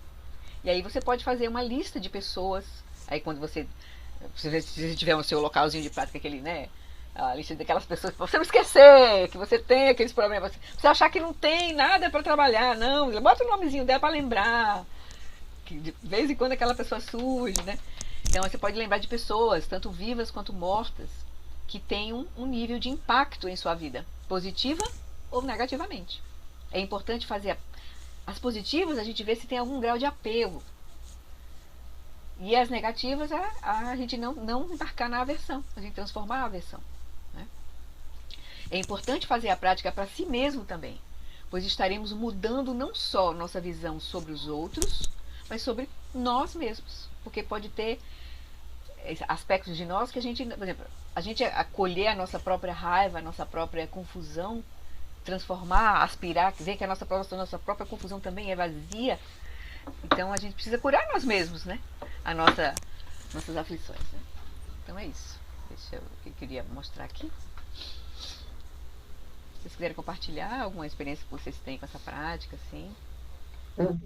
E aí você pode fazer uma lista de pessoas. Aí quando se você tiver o seu localzinho de prática, aquele, né? A lista daquelas pessoas que você não esquecer, que você tem aqueles problemas. Você achar que não tem nada para trabalhar, não. Bota o nomezinho dela para lembrar. Que de vez em quando aquela pessoa surge, né? Então você pode lembrar de pessoas, tanto vivas quanto mortas, que têm um nível de impacto em sua vida, positiva ou negativamente. É importante fazer as positivas, a gente vê se tem algum grau de apego. E as negativas, a gente não embarcar na aversão, a gente transformar a aversão. Né? É importante fazer a prática para si mesmo também, pois estaremos mudando não só nossa visão sobre os outros, mas sobre nós mesmos. Porque pode ter aspectos de nós que a gente, por exemplo, a gente acolher a nossa própria raiva, a nossa própria confusão, transformar, aspirar, ver que a nossa própria confusão também é vazia. Então a gente precisa curar nós mesmos, né? Nossas aflições, né? Então é isso. Eu queria mostrar aqui. Se vocês quiserem compartilhar alguma experiência que vocês têm com essa prática, assim. Hum.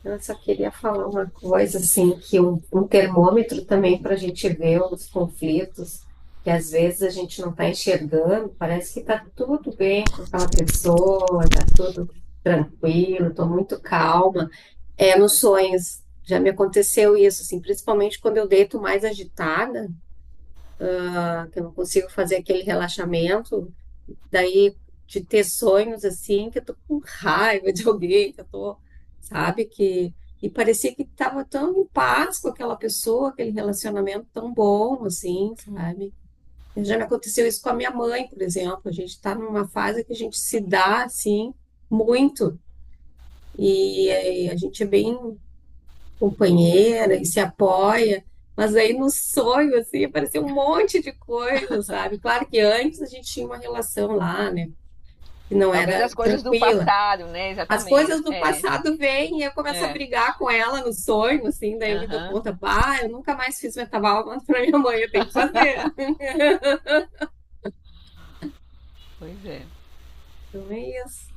Eu só queria falar uma coisa, assim, que um termômetro também para a gente ver os conflitos, que às vezes a gente não está enxergando, parece que está tudo bem com aquela pessoa, está tudo tranquilo, estou muito calma. É, nos sonhos já me aconteceu isso, assim, principalmente quando eu deito mais agitada, que eu não consigo fazer aquele relaxamento, daí de ter sonhos assim, que eu tô com raiva de alguém, que eu tô, sabe, que e parecia que estava tão em paz com aquela pessoa, aquele relacionamento tão bom, assim, sabe? Já me aconteceu isso com a minha mãe, por exemplo. A gente está numa fase que a gente se dá, assim, muito. E a gente é bem companheira e se apoia. Mas aí no sonho, assim, apareceu um monte de coisa, sabe? Claro que antes a gente tinha uma relação lá, né? Que não Talvez era as coisas do tranquila. passado, né? As coisas Exatamente. do passado vêm e eu começo a É. brigar com ela no sonho, assim, daí eu me dou Aham. conta, bah, eu nunca mais fiz metabola, mas pra minha mãe eu tenho que fazer. Pois é. Então é isso.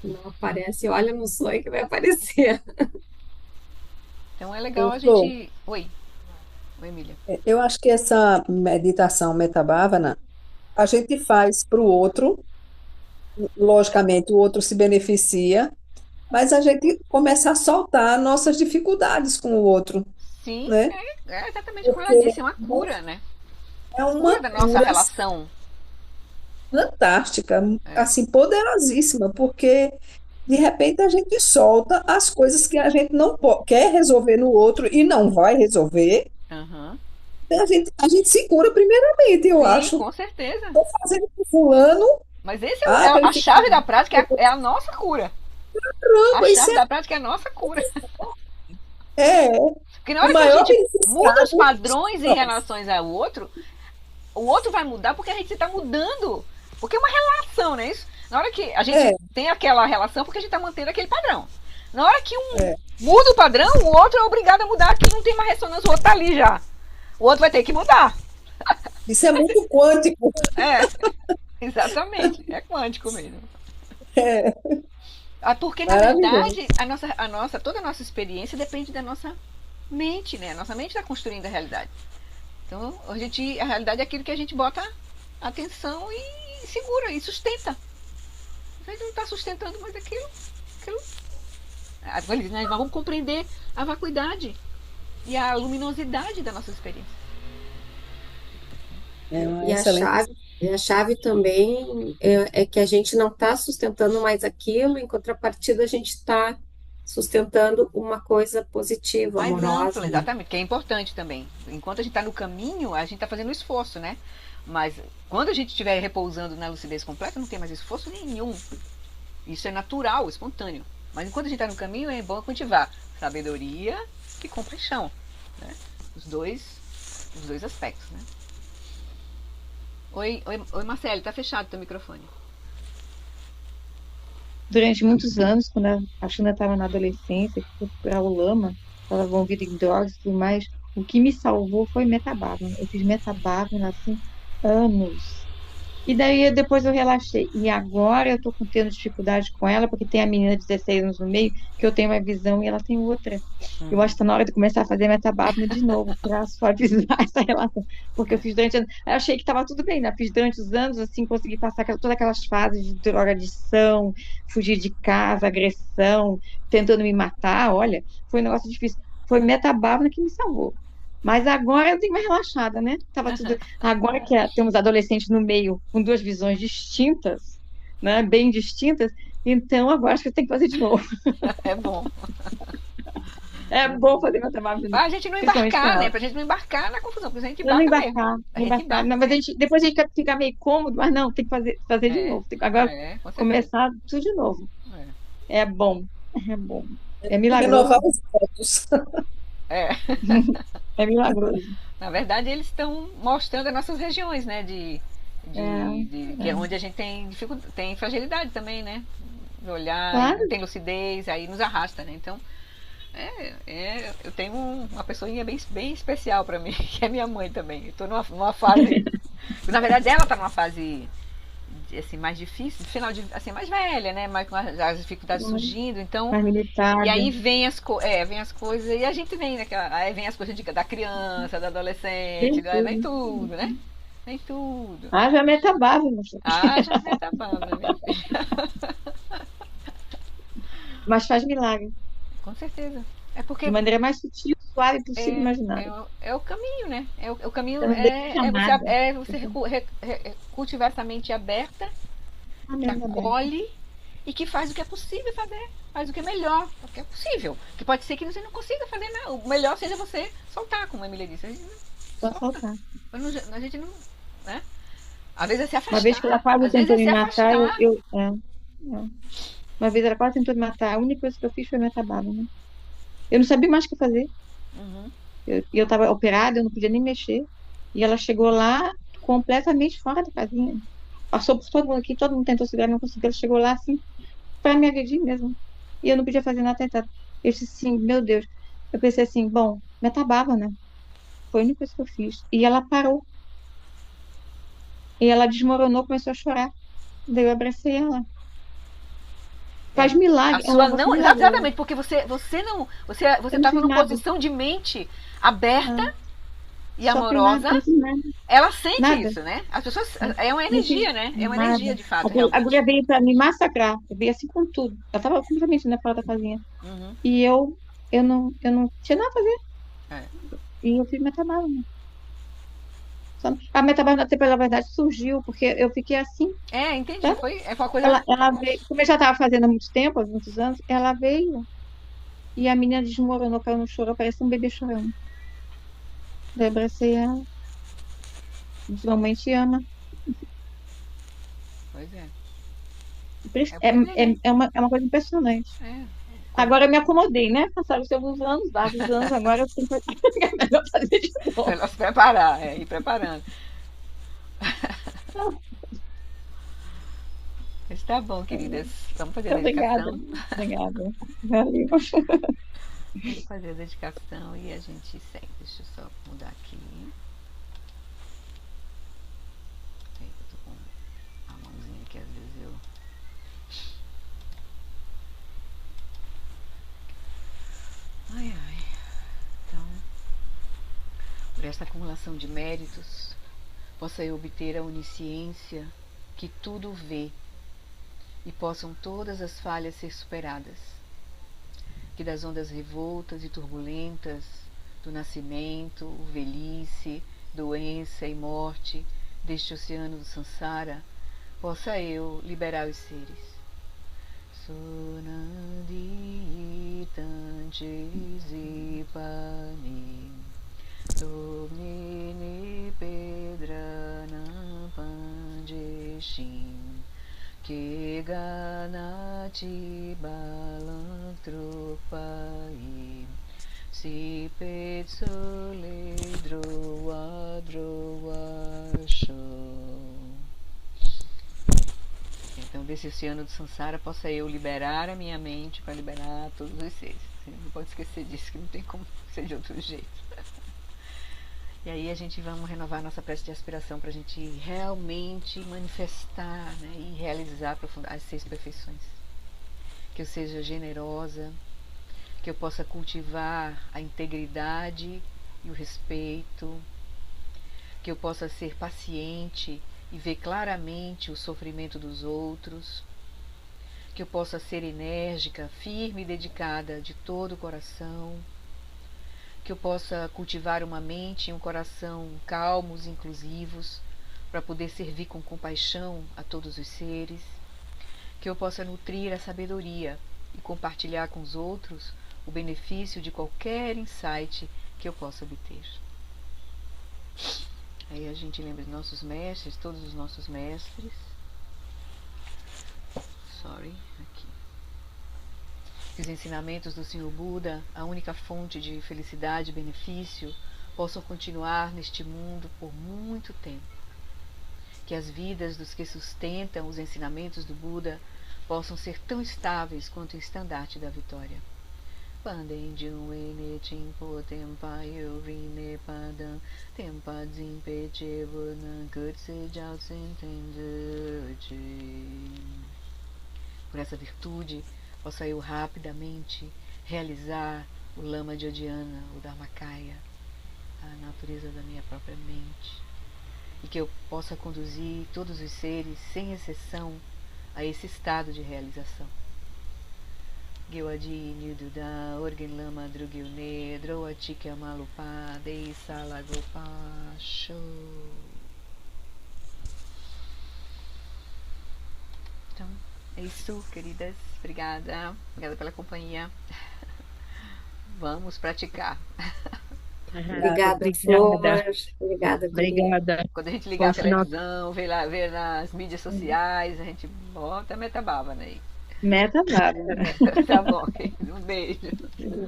Não aparece, olha no sonho que vai aparecer. Então é legal Ô, a Flor, gente. Oi, Emília. eu acho que essa meditação metabávana a gente faz para o outro, logicamente o outro se beneficia, mas a gente começa a soltar nossas dificuldades com o outro, Sim, né? é exatamente como ela Porque disse, é uma cura, né? é Cura uma da nossa cura relação. fantástica, É. assim, poderosíssima, porque de repente a gente solta as coisas que a gente não quer resolver no outro e não vai resolver. Aham. A gente se cura primeiramente, eu Sim, acho. com certeza. Estou fazendo com fulano, Mas esse para ele a ficar chave da prática, é a nossa cura. A branco. Isso chave da prática é a nossa cura. é Porque na o hora que a maior gente muda os beneficiário. padrões em relação ao outro, o outro vai mudar porque a gente está mudando. Porque é uma relação, não é isso? Na hora que a gente É, tem aquela relação, porque a gente está mantendo aquele padrão. Na hora que um é. muda o padrão, o outro é obrigado a mudar, que não tem mais ressonância, o outro tá ali já. O outro vai ter que mudar. Isso é muito quântico. É, exatamente. É quântico mesmo. É, Porque, na maravilhoso. verdade, toda a nossa experiência depende da nossa mente, né? A nossa mente está construindo a realidade. Então, a realidade é aquilo que a gente bota atenção e segura e sustenta. A gente não está sustentando mais aquilo. Nós vamos compreender a vacuidade e a luminosidade da nossa experiência. É uma E a excelente. chave, e a chave também é que a gente não está sustentando mais aquilo, em contrapartida, a gente está sustentando uma coisa positiva, Mais ampla, amorosa, né? exatamente, que é importante também. Enquanto a gente está no caminho, a gente está fazendo esforço, né? Mas quando a gente estiver repousando na lucidez completa, não tem mais esforço nenhum. Isso é natural, espontâneo. Mas enquanto a gente está no caminho, é bom cultivar sabedoria e compaixão, né? Os dois, os dois aspectos, né? Oi, Marcelo, tá fechado teu microfone. Durante muitos anos, quando a China estava na adolescência, que foi procurar o lama, estava envolvida em drogas e tudo mais, o que me salvou foi metabárbara. Eu fiz metabárbara, assim, anos. E daí depois eu relaxei. E agora eu tô tendo dificuldade com ela, porque tem a menina de 16 anos no meio, que eu tenho uma visão e ela tem outra. Eu acho que tá na hora de começar a fazer metabárbara de novo, para suavizar essa relação. Porque eu fiz durante anos. Eu achei que estava tudo bem, né? Fiz durante os anos, assim, consegui passar todas aquelas fases de drogadição, fugir de casa, agressão, tentando me matar. Olha, foi um negócio difícil. Foi metabárbara que me salvou. Mas agora eu tenho mais relaxada, né? Tava tudo. Agora que temos adolescentes no meio com duas visões distintas, né? Bem distintas, então agora acho que eu tenho que fazer de novo. É bom. É bom fazer meu trabalho de novo, Pra gente não principalmente com embarcar, né? ela. Pra gente não embarcar na confusão, porque a gente Pra não embarca mesmo. embarcar, A não gente embarcar. embarca Não, mas mesmo. depois a gente fica meio cômodo, mas não, tem que fazer de É, novo. Tem que agora com certeza. começar tudo de novo. É bom, é bom. É Renovar milagroso. os votos. É. É milagroso. Na verdade, eles estão mostrando as nossas regiões, né? Que é É, onde a gente tem dificuldade, tem fragilidade também, né? De olhar, e não claro. tem lucidez, aí nos arrasta, né? Então, eu tenho uma pessoinha bem especial pra mim, que é minha mãe também. Eu tô numa fase. Na verdade, ela tá numa fase assim, mais difícil, final de, assim, mais velha, né? Mais com as dificuldades surgindo, então. Mais E militada. aí vem as coisas, e a gente vem naquela. Aí vem as coisas da criança, da adolescente, Tem vem tudo. tudo, né? Vem tudo. Haja metabase, meu filho. Ah, já meta bala, minha filha. Mas faz milagre. Com certeza. É De porque maneira mais sutil, suave possível imaginável. é o caminho, né? O caminho Então, bem chamada. é você cultivar essa mente aberta, que Amém, Gabriel. acolhe e que faz o que é possível fazer. Faz o que é melhor, o que é possível. Que pode ser que você não consiga fazer nada. O melhor seja você soltar, como a Emília disse. A gente Só solta. soltar. A gente não. Né? Às vezes é se Uma vez que ela afastar. quase Às vezes tentou é me se matar, afastar. é. Uma vez ela quase tentou me matar. A única coisa que eu fiz foi me acabar, né? Eu não sabia mais o que fazer. Uhum. Eu estava operada, eu não podia nem mexer. E ela chegou lá completamente fora da casinha. Passou por todo mundo aqui, todo mundo tentou segurar, não conseguiu. Ela chegou lá assim, para me agredir mesmo. E eu não podia fazer nada tentado. Eu disse assim, meu Deus. Eu pensei assim, bom, me atabava, né? Foi a única coisa que eu fiz. E ela parou. E ela desmoronou, começou a chorar. Daí eu abracei ela. Faz É. A milagre, é um sua negócio não, milagroso. exatamente, porque você não, você Eu não estava fiz numa nada. posição de mente Ah, aberta e só fiz nada, amorosa. não fiz nada. Ela sente Nada. isso, né? As pessoas é uma Não fiz energia, né? É uma nada. energia de fato, A realmente. guria veio para me massacrar. Eu veio assim com tudo. Ela estava completamente na fora da casinha. Uhum. E eu não tinha nada a fazer. É. E eu fiz meu trabalho, né? A Metabase, pela verdade, surgiu, porque eu fiquei assim, Entendi. sabe? Foi uma coisa. Ela veio, como eu já estava fazendo há muito tempo, há muitos anos, ela veio e a menina desmoronou, caiu no choro, parece um bebê chorando. Daí eu abracei ela, disse, mamãe te ama. Pois é. É, Pois é. é uma coisa impressionante. É. Agora eu me acomodei, né? Passaram-se alguns anos, vários anos, agora eu tenho que é melhor fazer de novo. Melhor se preparar, ir preparando. Mas tá bom, queridas. Vamos fazer a Obrigada, dedicação. obrigada. Valeu. Vamos fazer a dedicação e a gente segue. Deixa eu só mudar aqui. Aí eu tô com a mãozinha que às vezes eu. Ai, ai. Então, por esta acumulação de méritos, possa eu obter a onisciência que tudo vê e possam todas as falhas ser superadas. Que das ondas revoltas e turbulentas do nascimento, velhice, doença e morte deste oceano do Sansara, possa eu liberar os seres. Sunandi Tanchizipani Domini Pedranam Panjeshin que ganati balantropai si petsole droa droa show. Então, desse oceano do Sansara, possa eu liberar a minha mente para liberar todos os seres. Não pode esquecer disso, que não tem como ser de outro jeito. E aí a gente vamos renovar nossa prece de aspiração para a gente realmente manifestar, né, e realizar as 6 perfeições. Que eu seja generosa, que eu possa cultivar a integridade e o respeito, que eu possa ser paciente e ver claramente o sofrimento dos outros, que eu possa ser enérgica, firme e dedicada de todo o coração, que eu possa cultivar uma mente e um coração calmos e inclusivos para poder servir com compaixão a todos os seres, que eu possa nutrir a sabedoria e compartilhar com os outros o benefício de qualquer insight que eu possa obter. Aí a gente lembra de nossos mestres, todos os nossos mestres. Aqui. Que os ensinamentos do Senhor Buda, a única fonte de felicidade e benefício, possam continuar neste mundo por muito tempo. Que as vidas dos que sustentam os ensinamentos do Buda possam ser tão estáveis quanto o estandarte da vitória. Pandem Juene Chimpo Tempa Yurine Padam Tempa Zimpe Chebunan Kutse Jalsen Tenzuchi. Por essa virtude, possa eu rapidamente realizar o Lama de Odiana, o Dharmakaya, a natureza da minha própria mente, e que eu possa conduzir todos os seres, sem exceção, a esse estado de realização. Gewadi Niduda, Orgen Lama Drugilne, Droatika Malupa, Dei Salagopa, Show. Então, é isso, queridas. Obrigada. Obrigada pela companhia. Vamos praticar. Obrigada, Flor. Obrigada. Obrigada, Guri. Obrigada. Quando a gente ligar Bom a final. televisão, ver nas mídias sociais, a gente bota a metababa, né? Meta nada. Tá bom, querido. Um beijo.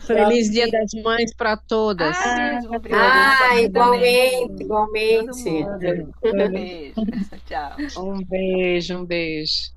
Feliz Dia das Mães para todas. Mesmo. Ah, igualmente, Todo igualmente. mundo. Um beijo. Tchau. Um beijo, um beijo.